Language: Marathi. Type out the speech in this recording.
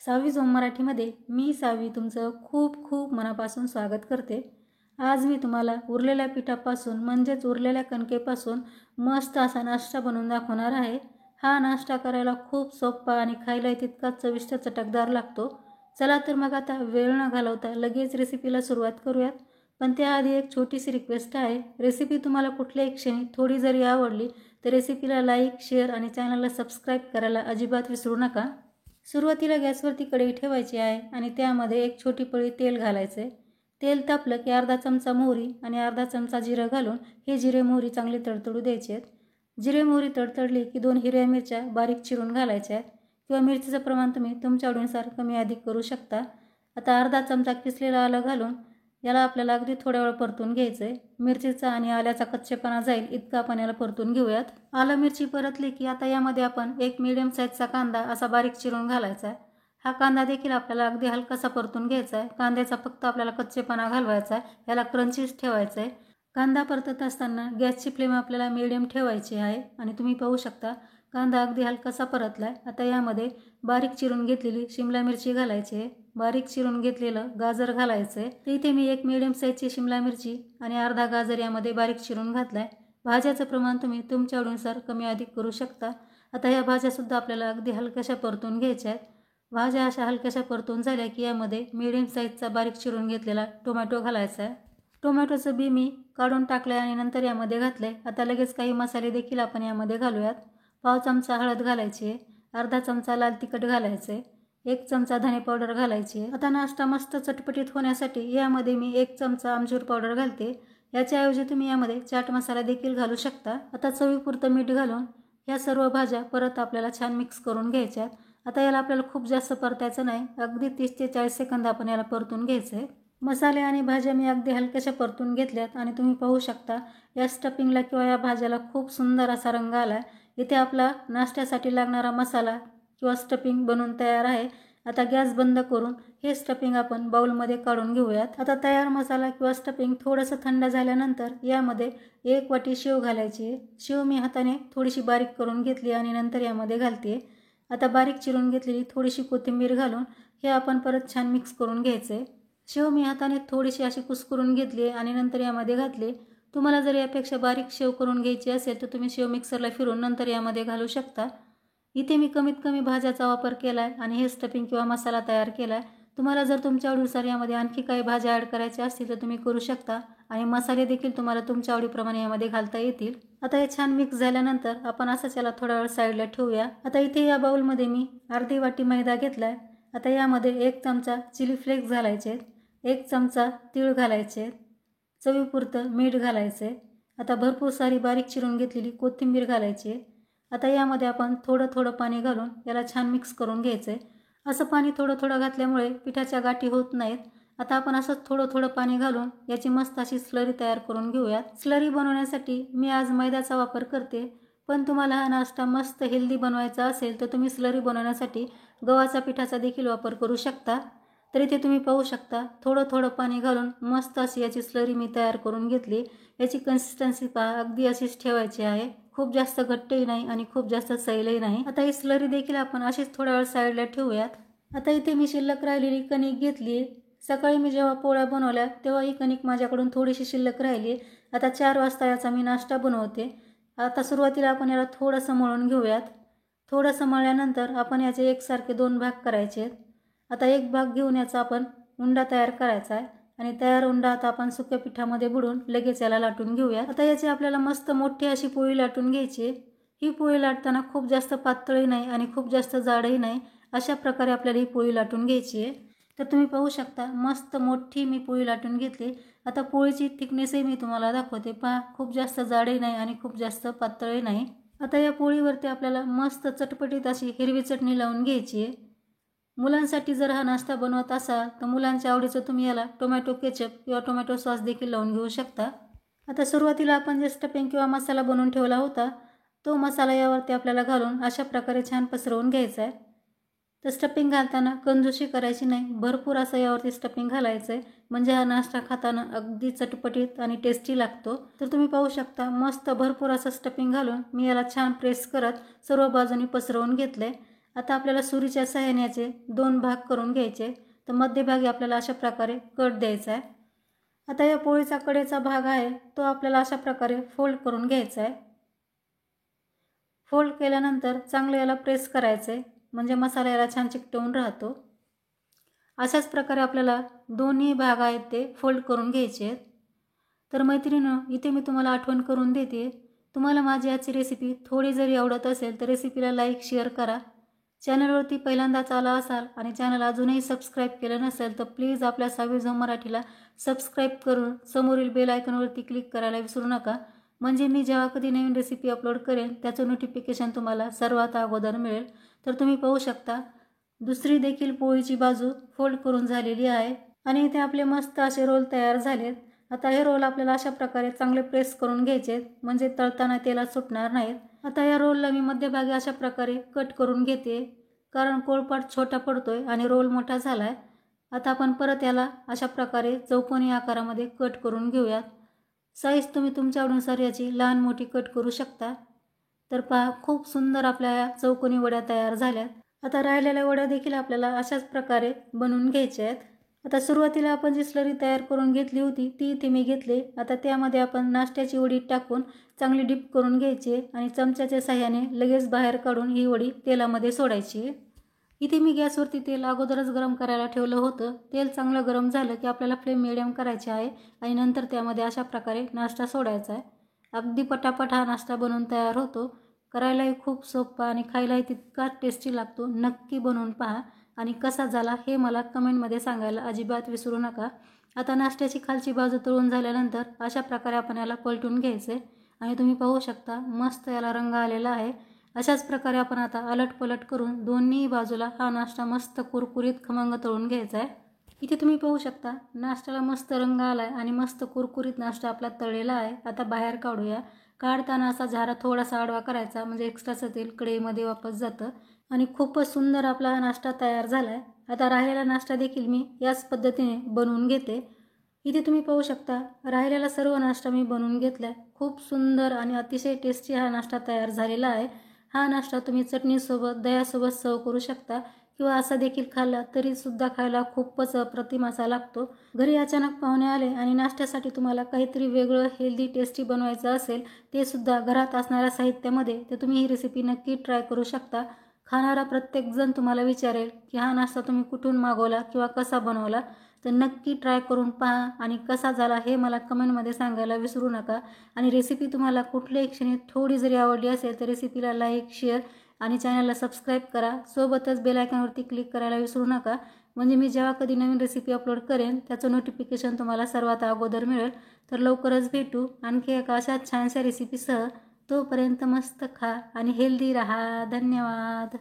सावी झोम मराठीमध्ये मी सावी तुमचं खूप खूप मनापासून स्वागत करते। आज मी तुम्हाला उरलेल्या पिठापासून म्हणजेच उरलेल्या कणकेपासून मस्त असा नाश्ता बनवून दाखवणार आहे। हा नाश्ता करायला खूप सोपा आणि खायला तितकाच चविष्ट चटकदार लागतो। चला तर मग आता वेळ न घालवता लगेच रेसिपीला सुरुवात करूयात। पण त्याआधी एक छोटीशी रिक्वेस्ट आहे, रेसिपी तुम्हाला कुठल्याही क्षणी थोडी जरी आवडली तर रेसिपीला लाईक, शेअर आणि चॅनलला सबस्क्राईब करायला अजिबात विसरू नका। सुरुवातीला गॅसवरती कढई ठेवायची आहे आणि त्यामध्ये एक छोटी पळी तेल घालायचे। तेल तापलं की अर्धा चमचा मोहरी आणि अर्धा चमचा जिरं घालून हे जिरे मोहरी चांगले तडतडू द्यायचे। जिरे मोहरी तडतडली की 2 हिरव्या मिरच्या बारीक चिरून घालायच्या किंवा मिरचीचं प्रमाण तुम्ही तुमच्या आवडीनुसार कमी अधिक करू शकता। आता अर्धा चमचा किसलेलं आलं घालून याला आपल्याला अगदी थोड्या वेळ परतून घ्यायचंय। मिरचीचा आणि आल्याचा कच्चेपणा जाईल इतका आपण याला परतून घेऊयात। आलं मिरची परतली की आता यामध्ये आपण एक मीडियम साईजचा कांदा असा बारीक चिरून घालायचा आहे। हा कांदा देखील आपल्याला अगदी हलकासा परतून घ्यायचा आहे। कांद्याचा फक्त आपल्याला कच्चेपणा घालवायचा आहे, याला क्रंचीच ठेवायचं आहे। कांदा परतत असताना गॅसची फ्लेम आपल्याला मीडियम ठेवायची आहे आणि तुम्ही पाहू शकता कांदा अगदी हलकासा परतलाय। आता यामध्ये बारीक चिरून घेतलेली शिमला मिरची घालायची आहे, बारीक चिरून घेतलेलं गाजर घालायचंय। तर इथे मी एक मीडियम साईजची शिमला मिरची आणि अर्धा गाजर यामध्ये बारीक चिरून घातलाय। भाज्याचं प्रमाण तुम्ही तुमच्या आवडीनुसार कमी अधिक करू शकता। आता ह्या भाज्या सुद्धा आपल्याला अगदी हलक्याशा परतून घ्यायच्या आहेत। भाज्या अशा हलक्याशा परतून झाल्या की यामध्ये मीडियम साईजचा बारीक चिरून घेतलेला टोमॅटो घालायचा आहे। टोमॅटोचं बी मी काढून टाकलंय आणि नंतर यामध्ये घातलंय। आता लगेच काही मसाले देखील आपण यामध्ये घालूयात। पाव चमचा हळद घालायची, अर्धा चमचा लाल तिखट घालायचे, 1 चमचा धने पावडर घालायची। आता नाश्ता मस्त चटपटीत होण्यासाठी यामध्ये मी 1 चमचा आमचूर पावडर घालते। याच्याऐवजी तुम्ही यामध्ये चाट मसाला देखील घालू शकता। आता चवीपुरतं मीठ घालून या सर्व भाज्या परत आपल्याला छान मिक्स करून घ्यायच्या। आता याला आपल्याला खूप जास्त परतायचं नाही, अगदी 30 ते 40 सेकंद आपण याला परतून घ्यायचंय। मसाले आणि भाज्या मी अगदी हलक्याशा परतून घेतल्यात आणि तुम्ही पाहू शकता या स्टफिंगला किंवा या भाज्याला खूप सुंदर असा रंग आलाय। इथे आपला नाश्त्यासाठी लागणारा मसाला किंवा स्टफिंग बनवून तयार आहे। आता गॅस बंद करून हे स्टफिंग आपण बाउलमध्ये काढून घेऊयात। आता तयार मसाला किंवा स्टफिंग थोडंसं थंड झाल्यानंतर यामध्ये 1 वाटी शेव घालायची। शेव मी हाताने थोडीशी बारीक करून घेतली आणि नंतर यामध्ये घालते। आता बारीक चिरून घेतलेली थोडीशी कोथिंबीर घालून हे आपण परत छान मिक्स करून घ्यायचे। शेव मी हाताने थोडीशी अशी कुस्करून घेतली आणि नंतर यामध्ये घातले। तुम्हाला जर यापेक्षा बारीक शेव करून घ्यायची असेल तर तुम्ही शेव मिक्सरला फिरवून नंतर यामध्ये घालू शकता। इथे मी कमीत कमी भाज्याचा वापर केलाय आणि हे स्टफिंग किंवा मसाला तयार केलाय। तुम्हाला जर तुमच्या आवडीनुसार यामध्ये आणखी काही भाज्या ॲड करायच्या असतील तर तुम्ही करू शकता आणि मसाले देखील तुम्हाला तुमच्या आवडीप्रमाणे यामध्ये घालता येतील। आता हे छान मिक्स झाल्यानंतर आपण असंच याला थोडा वेळ साईडला ठेवूया। आता इथे या बाउलमध्ये मी अर्धी वाटी मैदा घेतलाय। आता यामध्ये 1 चमचा चिली फ्लेक्स घालायचे, 1 चमचा तीळ घालायचे, चवीपुरतं मीठ घालायचे। आता भरपूर सारी बारीक चिरून घेतलेली कोथिंबीर घालायची। आता यामध्ये आपण थोडं थोडं पाणी घालून याला छान मिक्स करून घ्यायचंय। असं पाणी थोडं थोडं घातल्यामुळे पिठाच्या गाठी होत नाहीत। आता आपण असंच थोडं थोडं पाणी घालून याची मस्त अशी स्लरी तयार करून घेऊयात। स्लरी बनवण्यासाठी मी आज मैद्याचा वापर करते, पण तुम्हाला हा नाश्ता मस्त हेल्दी बनवायचा असेल तर तुम्ही स्लरी बनवण्यासाठी गव्हाच्या पिठाचा देखील वापर करू शकता। तर इथे तुम्ही पाहू शकता थोडं थोडं पाणी घालून मस्त अशी याची स्लरी मी तयार करून घेतली। याची कन्सिस्टन्सी पहा, अगदी अशीच ठेवायची आहे, खूप जास्त घट्टही नाही आणि खूप जास्त सैलही नाही। आता ही स्लरी देखील आपण अशीच थोडा वेळ साईडला ठेवूयात। आता इथे मी शिल्लक राहिलेली कणिक घेतली। सकाळी मी जेव्हा पोळ्या बनवल्या तेव्हा ही कणिक माझ्याकडून थोडीशी शिल्लक राहिली। आता 4 वाजता याचा मी नाश्ता बनवते। आता सुरुवातीला आपण याला थोडंसं मळून घेऊयात। थोडंसं मळल्यानंतर आपण याचे एकसारखे 2 भाग करायचे आहेत। आता एक भाग घेऊन याचा आपण उंडा तयार करायचा आहे आणि तयार उंडा आता आपण सुक्या पिठामध्ये बुडवून लगेच याला लाटून घेऊया। आता याची आपल्याला मस्त मोठी अशी पोळी लाटून घ्यायची। ही पोळी लाटताना खूप जास्त पातळही नाही आणि खूप जास्त जाडही नाही, अशा प्रकारे आपल्याला ही पोळी लाटून घ्यायची आहे। तर तुम्ही पाहू शकता मस्त मोठी मी पोळी लाटून घेतली। आता पोळीची थिकनेसही मी तुम्हाला दाखवते, पहा खूप जास्त जाडही नाही आणि खूप जास्त पातळही नाही। आता या पोळीवरती आपल्याला मस्त चटपटीत अशी हिरवी चटणी लावून घ्यायची आहे। मुलांसाठी जर हा नाश्ता बनवत असाल तर मुलांच्या आवडीचं तुम्ही याला टोमॅटो केचप किंवा टोमॅटो सॉस देखील लावून घेऊ शकता। आता सुरुवातीला आपण जे स्टफिंग किंवा मसाला बनवून ठेवला होता तो मसाला यावरती आपल्याला घालून अशा प्रकारे छान पसरवून घ्यायचा आहे। तर स्टफिंग घालताना कंजूसी करायची नाही, भरपूर असं यावरती स्टफिंग घालायचं आहे, म्हणजे हा नाश्ता खाताना अगदी चटपटीत आणि टेस्टी लागतो। तर तुम्ही पाहू शकता मस्त भरपूर असं स्टफिंग घालून मी याला छान प्रेस करत सर्व बाजूनी पसरवून घेतलंय। आता आपल्याला सुरीच्या सहाय्याने 2 भाग करून घ्यायचे. तर मध्यभागी आपल्याला अशा प्रकारे कट द्यायचा आहे. आता या पोळीचा कडेचा भाग आहे तो आपल्याला अशा प्रकारे फोल्ड करून घ्यायचा आहे. फोल्ड केल्यानंतर चांगलं याला प्रेस करायचं आहे, म्हणजे मसाला याला छान चिकटवून राहतो. अशाच प्रकारे आपल्याला दोन्ही भाग आहेत ते फोल्ड करून घ्यायचे आहेत. तर मैत्रिणींनो, इथे मी तुम्हाला आठवण करून देते, तुम्हाला माझी आजची रेसिपी थोडी जरी आवडत असेल तर रेसिपीला लाईक शेअर करा. चॅनलवरती पहिल्यांदाच आला असाल आणि चॅनल अजूनही सबस्क्राईब केलं नसेल तर प्लीज आपल्या सावी झोम मराठीला सबस्क्राईब करून समोरील बेल आयकॉनवरती क्लिक करायला विसरू नका, म्हणजे मी जेव्हा कधी नवीन रेसिपी अपलोड करेन त्याचं नोटिफिकेशन तुम्हाला सर्वात अगोदर मिळेल. तर तुम्ही पाहू शकता दुसरी देखील पोळीची बाजू फोल्ड करून झालेली आहे आणि इथे आपले मस्त असे रोल तयार झालेत. आता हे रोल आपल्याला अशा प्रकारे चांगले प्रेस करून घ्यायचे, म्हणजे तळताना तेलात सुटणार नाहीत. आता या रोलला मी मध्यभागी अशा प्रकारे कट करून घेते, कारण पोळपाट छोटा पडतोय आणि रोल मोठा झालाय. आता आपण परत याला अशा प्रकारे चौकोनी आकारामध्ये कट करून घेऊयात. साईज तुम्ही तुमच्या अनुसार याची लहान मोठी कट करू शकता. तर पहा, खूप सुंदर आपल्या या चौकोनी वड्या तयार झाल्यात. आता राहिलेल्या वड्या देखील आपल्याला अशाच प्रकारे बनवून घ्यायच्या आहेत. आता सुरुवातीला आपण जी स्लरी तयार करून घेतली होती ती इथे मी घेतली. आता त्यामध्ये आपण नाश्त्याची वडी टाकून चांगली डिप करून घ्यायची आणि चमच्याच्या साह्याने लगेच बाहेर काढून ही वडी तेलामध्ये सोडायची. इथे मी गॅसवरती तेल अगोदरच गरम करायला ठेवलं होतं. तेल चांगलं गरम झालं की आपल्याला फ्लेम मिडियम करायची आहे आणि नंतर त्यामध्ये अशा प्रकारे नाश्ता सोडायचा आहे. अगदी पटापट हा नाश्ता बनवून तयार होतो. करायलाही खूप सोपा आणि खायलाही तितकाच टेस्टी लागतो. नक्की बनवून पहा आणि कसा झाला हे मला कमेंटमध्ये सांगायला अजिबात विसरू नका. आता नाश्त्याची खालची बाजू तळून झाल्यानंतर अशा प्रकारे आपण याला पलटून घ्यायचे आणि तुम्ही पाहू शकता मस्त याला रंग आलेला आहे. अशाच प्रकारे आपण आता अलटपलट करून दोन्ही बाजूला हा नाश्ता मस्त कुरकुरीत खमंग तळून घ्यायचा आहे. इथे तुम्ही पाहू शकता नाश्त्याला मस्त रंग आला आहे आणि मस्त कुरकुरीत नाश्ता आपला तळलेला आहे. आता बाहेर काढूया. काढताना असा झारा थोडासा आडवा करायचा, म्हणजे एक्स्ट्राचं तेल कढईमध्ये वापस जातं आणि खूपच सुंदर आपला हा नाश्ता तयार झाला आहे. आता राहिलेला नाश्ता देखील मी याच पद्धतीने बनवून घेते. इथे तुम्ही पाहू शकता राहिलेला सर्व नाश्ता मी बनवून घेतला आहे. खूप सुंदर आणि अतिशय टेस्टी हा नाश्ता तयार झालेला आहे. हा नाश्ता तुम्ही चटणीसोबत दह्यासोबत सर्व करू शकता किंवा असा देखील खाल्ला तरी सुद्धा खायला खूपच अप्रतिम असा लागतो. घरी अचानक पाहुणे आले आणि नाश्त्यासाठी तुम्हाला काहीतरी वेगळं हेल्दी टेस्टी बनवायचं असेल, ते सुद्धा घरात असणाऱ्या साहित्यामध्ये, तर तुम्ही ही रेसिपी नक्की ट्राय करू शकता. खाणारा प्रत्येकजण तुम्हाला विचारेल की हा नाश्ता तुम्ही कुठून मागवला किंवा कसा बनवला. तर नक्की ट्राय करून पहा आणि कसा झाला हे मला कमेंटमध्ये सांगायला विसरू नका. आणि रेसिपी तुम्हाला कुठल्याही क्षणी थोडी जरी आवडली असेल तर रेसिपीला लाईक शेअर आणि चॅनलला सबस्क्राईब करा. सोबतच बेल आयकॉनवरती क्लिक करायला विसरू नका, म्हणजे मी जेव्हा कधी नवीन रेसिपी अपलोड करेन त्याचं नोटिफिकेशन तुम्हाला सर्वात अगोदर मिळेल. तर लवकरच भेटू आणखी एका अशा छानशा रेसिपीसह. तोपर्यंत मस्त खा आणि हेल्दी राहा. धन्यवाद.